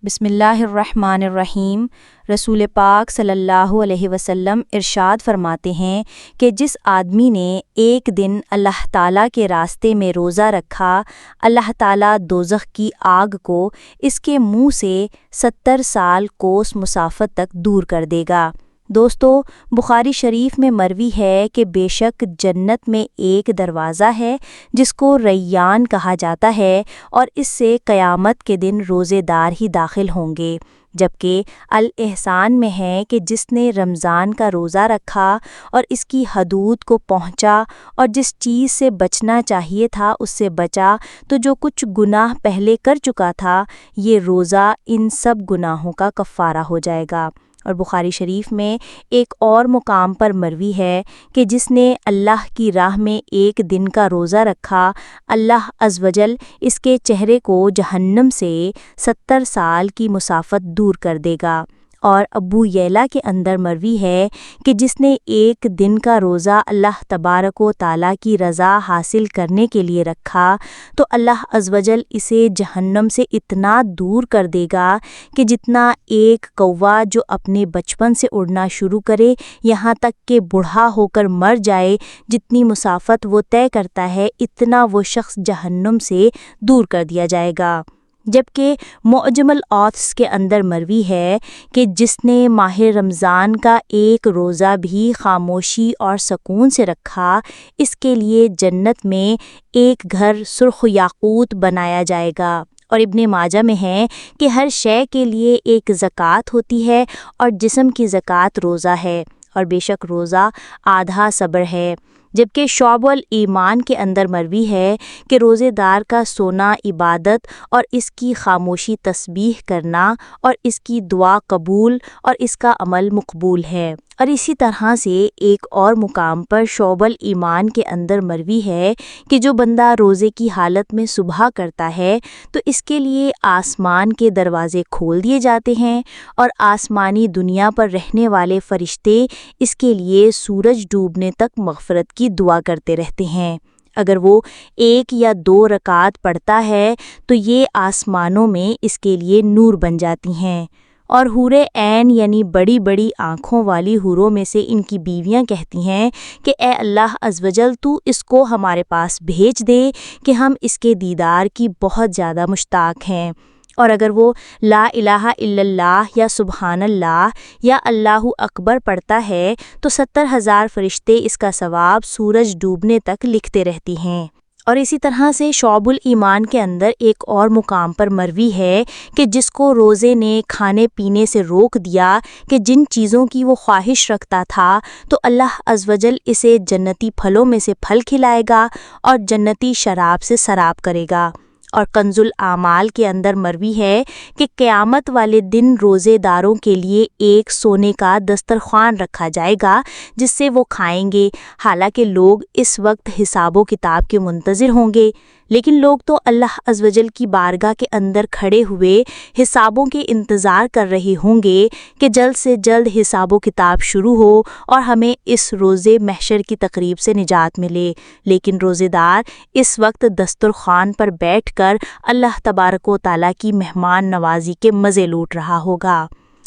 بسم اللہ الرحمن الرحیم۔ رسول پاک صلی اللہ علیہ وسلم ارشاد فرماتے ہیں کہ جس آدمی نے ایک دن اللہ تعالیٰ کے راستے میں روزہ رکھا، اللہ تعالیٰ دوزخ کی آگ کو اس کے منہ سے 70 سال کوس مسافت تک دور کر دے گا۔ دوستو، بخاری شریف میں مروی ہے کہ بے شک جنت میں ایک دروازہ ہے جس کو ریان کہا جاتا ہے، اور اس سے قیامت کے دن روزے دار ہی داخل ہوں گے، جبکہ الاحسان میں ہے کہ جس نے رمضان کا روزہ رکھا اور اس کی حدود کو پہنچا اور جس چیز سے بچنا چاہیے تھا اس سے بچا، تو جو کچھ گناہ پہلے کر چکا تھا یہ روزہ ان سب گناہوں کا کفارہ ہو جائے گا۔ اور بخاری شریف میں ایک اور مقام پر مروی ہے کہ جس نے اللہ کی راہ میں ایک دن کا روزہ رکھا، اللہ عز و جل اس کے چہرے کو جہنم سے 70 سال کی مسافت دور کر دے گا۔ اور ابو یعلا کے اندر مروی ہے کہ جس نے ایک دن کا روزہ اللہ تبارک و تعالیٰ کی رضا حاصل کرنے کے لیے رکھا، تو اللہ عز و جل اسے جہنم سے اتنا دور کر دے گا کہ جتنا ایک کوّا جو اپنے بچپن سے اڑنا شروع کرے یہاں تک کہ بوڑھا ہو کر مر جائے، جتنی مسافت وہ طے کرتا ہے اتنا وہ شخص جہنم سے دور کر دیا جائے گا۔ جبکہ معجم الاوسط کے اندر مروی ہے کہ جس نے ماہ رمضان کا ایک روزہ بھی خاموشی اور سکون سے رکھا، اس کے لیے جنت میں ایک گھر سرخ یاقوت بنایا جائے گا۔ اور ابن ماجہ میں ہے کہ ہر شے کے لیے ایک زکوٰۃ ہوتی ہے، اور جسم کی زکوٰۃ روزہ ہے، اور بے شک روزہ آدھا صبر ہے۔ جبکہ شعب الایمان کے اندر مروی ہے کہ روزے دار کا سونا عبادت اور اس کی خاموشی تسبیح کرنا اور اس کی دعا قبول اور اس کا عمل مقبول ہے۔ اور اسی طرح سے ایک اور مقام پر شعب الایمان کے اندر مروی ہے کہ جو بندہ روزے کی حالت میں صبح کرتا ہے تو اس کے لیے آسمان کے دروازے کھول دیے جاتے ہیں، اور آسمانی دنیا پر رہنے والے فرشتے اس کے لیے سورج ڈوبنے تک مغفرت کی دعا کرتے رہتے ہیں۔ اگر وہ 1 یا 2 رکعات پڑھتا ہے تو یہ آسمانوں میں اس کے لیے نور بن جاتی ہیں۔ اور حور عین یعنی بڑی بڑی آنکھوں والی حوروں میں سے ان کی بیویاں کہتی ہیں کہ اے اللہ عز و جل، تو اس کو ہمارے پاس بھیج دے کہ ہم اس کے دیدار کی بہت زیادہ مشتاق ہیں۔ اور اگر وہ لا الہ الا اللہ یا سبحان اللہ یا اللہ اکبر پڑھتا ہے تو 70,000 فرشتے اس کا ثواب سورج ڈوبنے تک لکھتے رہتی ہیں۔ اور اسی طرح سے شعب الایمان کے اندر ایک اور مقام پر مروی ہے کہ جس کو روزے نے کھانے پینے سے روک دیا کہ جن چیزوں کی وہ خواہش رکھتا تھا، تو اللہ عز و جل اسے جنتی پھلوں میں سے پھل کھلائے گا اور جنتی شراب سے سراب کرے گا۔ اور کنز الاعمال کے اندر مروی ہے کہ قیامت والے دن روزے داروں کے لیے ایک سونے کا دسترخوان رکھا جائے گا جس سے وہ کھائیں گے، حالانکہ لوگ اس وقت حساب و کتاب کے منتظر ہوں گے، لیکن لوگ تو اللہ عز و جل کی بارگاہ کے اندر کھڑے ہوئے حسابوں کے انتظار کر رہے ہوں گے کہ جلد سے جلد حساب و کتاب شروع ہو اور ہمیں اس روزے محشر کی تقریب سے نجات ملے۔ لیکن روزے دار اس وقت دسترخوان پر بیٹھ کر اللہ تبارک و تعالیٰ کی مہمان نوازی کے مزے لوٹ رہا ہوگا۔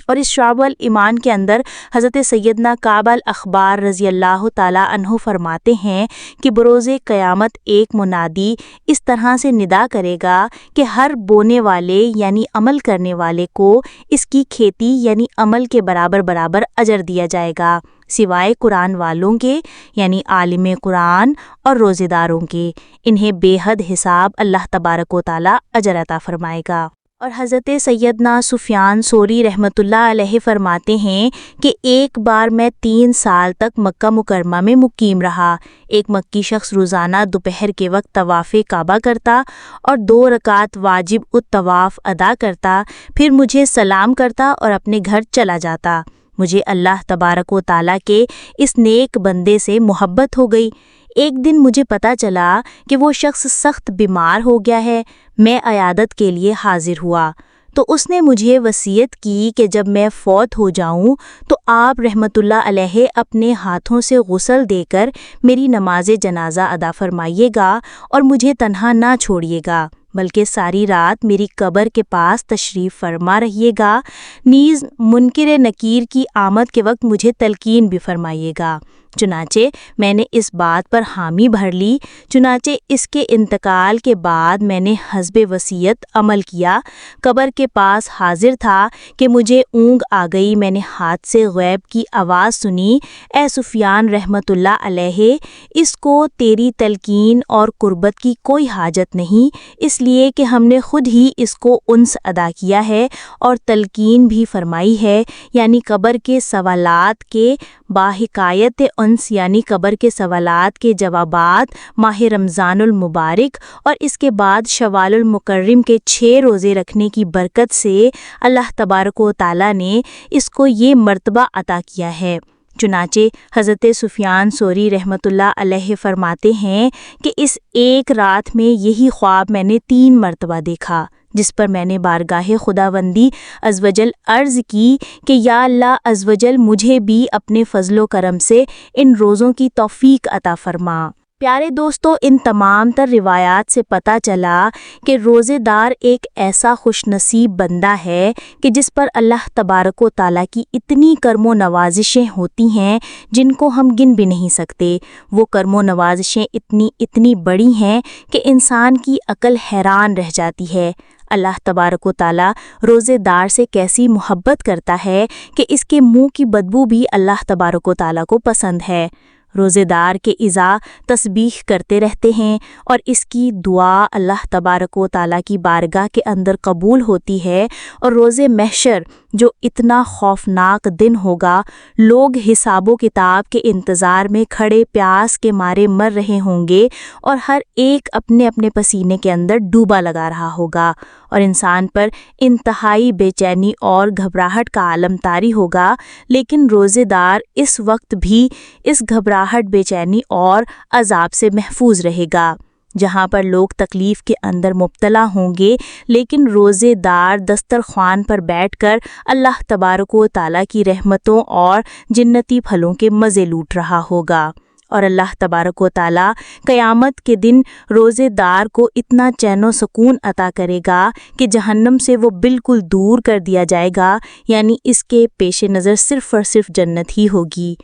اور اس شعب الایمان کے اندر حضرت سیدنا کعب الاحبار رضی اللہ تعالیٰ عنہ فرماتے ہیں کہ بروز قیامت ایک منادی اس طرح سے ندا کرے گا کہ ہر بونے والے یعنی عمل کرنے والے کو اس کی کھیتی یعنی عمل کے برابر برابر اجر دیا جائے گا، سوائے قرآن والوں کے یعنی عالم قرآن اور روزے داروں کے، انہیں بے حد حساب اللہ تبارک و تعالیٰ اجر عطا فرمائے گا۔ اور حضرت سیدنا سفیان ثوری رحمۃ اللہ علیہ فرماتے ہیں کہ ایک بار میں 3 سال تک مکہ مکرمہ میں مقیم رہا۔ ایک مکی شخص روزانہ دوپہر کے وقت طواف کعبہ کرتا اور 2 رکعات واجب الطواف ادا کرتا، پھر مجھے سلام کرتا اور اپنے گھر چلا جاتا۔ مجھے اللہ تبارک و تعالیٰ کے اس نیک بندے سے محبت ہو گئی۔ ایک دن مجھے پتہ چلا کہ وہ شخص سخت بیمار ہو گیا ہے۔ میں عیادت کے لیے حاضر ہوا تو اس نے مجھے وصیت کی کہ جب میں فوت ہو جاؤں تو آپ رحمۃ اللہ علیہ اپنے ہاتھوں سے غسل دے کر میری نماز جنازہ ادا فرمائیے گا اور مجھے تنہا نہ چھوڑیے گا۔ بلکہ ساری رات میری قبر کے پاس تشریف فرما رہیے گا، نیز منکر نکیر کی آمد کے وقت مجھے تلقین بھی فرمائیے گا۔ چنانچہ میں نے اس بات پر حامی بھر لی۔ چنانچہ اس کے انتقال کے بعد میں نے حسب وصیت عمل کیا۔ قبر کے پاس حاضر تھا کہ مجھے اونگ آ گئی۔ میں نے ہاتھ سے غیب کی آواز سنی، اے سفیان رحمۃ اللہ علیہ، اس کو تیری تلقین اور قربت کی کوئی حاجت نہیں، اس لیے کہ ہم نے خود ہی اس کو انس ادا کیا ہے اور تلقین بھی فرمائی ہے، یعنی قبر کے سوالات کے باحکایت انس، یعنی قبر کے سوالات کے جوابات ماہ رمضان المبارک اور اس کے بعد شوال المکرم کے 6 روزے رکھنے کی برکت سے اللہ تبارک و تعالی نے اس کو یہ مرتبہ عطا کیا ہے۔ چنانچہ حضرت سفیان ثوری رحمۃ اللہ علیہ فرماتے ہیں کہ اس ایک رات میں یہی خواب میں نے 3 مرتبہ دیکھا، جس پر میں نے بارگاہ خداوندی عزوجل عرض کی کہ یا اللہ عزوجل مجھے بھی اپنے فضل و کرم سے ان روزوں کی توفیق عطا فرما۔ پیارے دوستو، ان تمام تر روایات سے پتہ چلا کہ روزے دار ایک ایسا خوش نصیب بندہ ہے کہ جس پر اللہ تبارک و تعالیٰ کی اتنی کرم و نوازشیں ہوتی ہیں جن کو ہم گن بھی نہیں سکتے۔ وہ کرم و نوازشیں اتنی بڑی ہیں کہ انسان کی عقل حیران رہ جاتی ہے۔ اللہ تبارک و تعالیٰ روزے دار سے کیسی محبت کرتا ہے کہ اس کے منہ کی بدبو بھی اللہ تبارک و تعالیٰ کو پسند ہے۔ روزے دار کے اذا تسبیح کرتے رہتے ہیں اور اس کی دعا اللہ تبارک و تعالیٰ کی بارگاہ کے اندر قبول ہوتی ہے، اور روز محشر جو اتنا خوفناک دن ہوگا، لوگ حساب و کتاب کے انتظار میں کھڑے پیاس کے مارے مر رہے ہوں گے اور ہر ایک اپنے اپنے پسینے کے اندر ڈوبا لگا رہا ہوگا، اور انسان پر انتہائی بے چینی اور گھبراہٹ کا عالم طاری ہوگا۔ لیکن روزے دار اس وقت بھی اس گھبراہٹ، بے چینی اور عذاب سے محفوظ رہے گا۔ جہاں پر لوگ تکلیف کے اندر مبتلا ہوں گے، لیکن روزے دار دسترخوان پر بیٹھ کر اللہ تبارک و تعالیٰ کی رحمتوں اور جنتی پھلوں کے مزے لوٹ رہا ہوگا۔ اور اللہ تبارک و تعالیٰ قیامت کے دن روزے دار کو اتنا چین و سکون عطا کرے گا کہ جہنم سے وہ بالکل دور کر دیا جائے گا، یعنی اس کے پیش نظر صرف اور صرف جنت ہی ہوگی،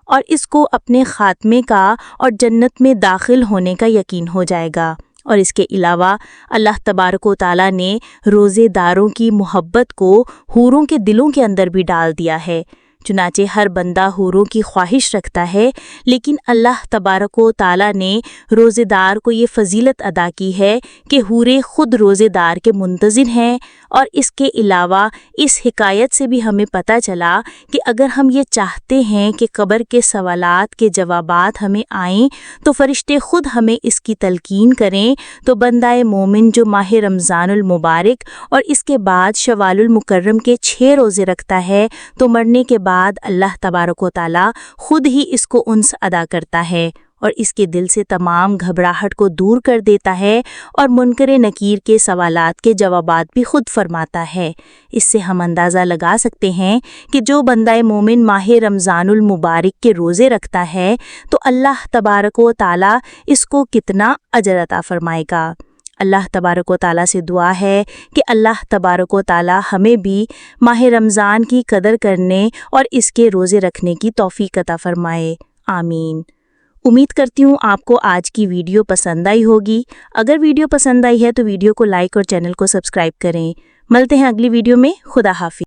اور اس کو اپنے خاتمے کا اور جنت میں داخل ہونے کا یقین ہو جائے گا۔ اور اس کے علاوہ اللہ تبارک و تعالیٰ نے روزے داروں کی محبت کو حوروں کے دلوں کے اندر بھی ڈال دیا ہے۔ چنانچہ ہر بندہ حوروں کی خواہش رکھتا ہے، لیکن اللہ تبارک و تعالیٰ نے روزے دار کو یہ فضیلت عطا کی ہے کہ حوریں خود روزے دار کے منتظر ہیں۔ اور اس کے علاوہ اس حکایت سے بھی ہمیں پتہ چلا کہ اگر ہم یہ چاہتے ہیں کہ قبر کے سوالات کے جوابات ہمیں آئیں تو فرشتے خود ہمیں اس کی تلقین کریں، تو بندہ مومن جو ماہ رمضان المبارک اور اس کے بعد شوال المکرم کے 6 روزے رکھتا ہے تو مرنے کے بعد اللہ تبارک و تعالیٰ خود ہی اس کو انس ادا کرتا ہے اور اس کے دل سے تمام گھبراہٹ کو دور کر دیتا ہے، اور منکر نکیر کے سوالات کے جوابات بھی خود فرماتا ہے۔ اس سے ہم اندازہ لگا سکتے ہیں کہ جو بندہ مومن ماہ رمضان المبارک کے روزے رکھتا ہے تو اللہ تبارک و تعالیٰ اس کو کتنا اجر عطا فرمائے گا۔ اللہ تبارک و تعالیٰ سے دعا ہے کہ اللہ تبارک و تعالیٰ ہمیں بھی ماہ رمضان کی قدر کرنے اور اس کے روزے رکھنے کی توفیق عطا فرمائے، آمین۔ امید کرتی ہوں آپ کو آج کی ویڈیو پسند آئی ہوگی۔ اگر ویڈیو پسند آئی ہے تو ویڈیو کو لائک اور چینل کو سبسکرائب کریں۔ ملتے ہیں اگلی ویڈیو میں۔ خدا حافظ۔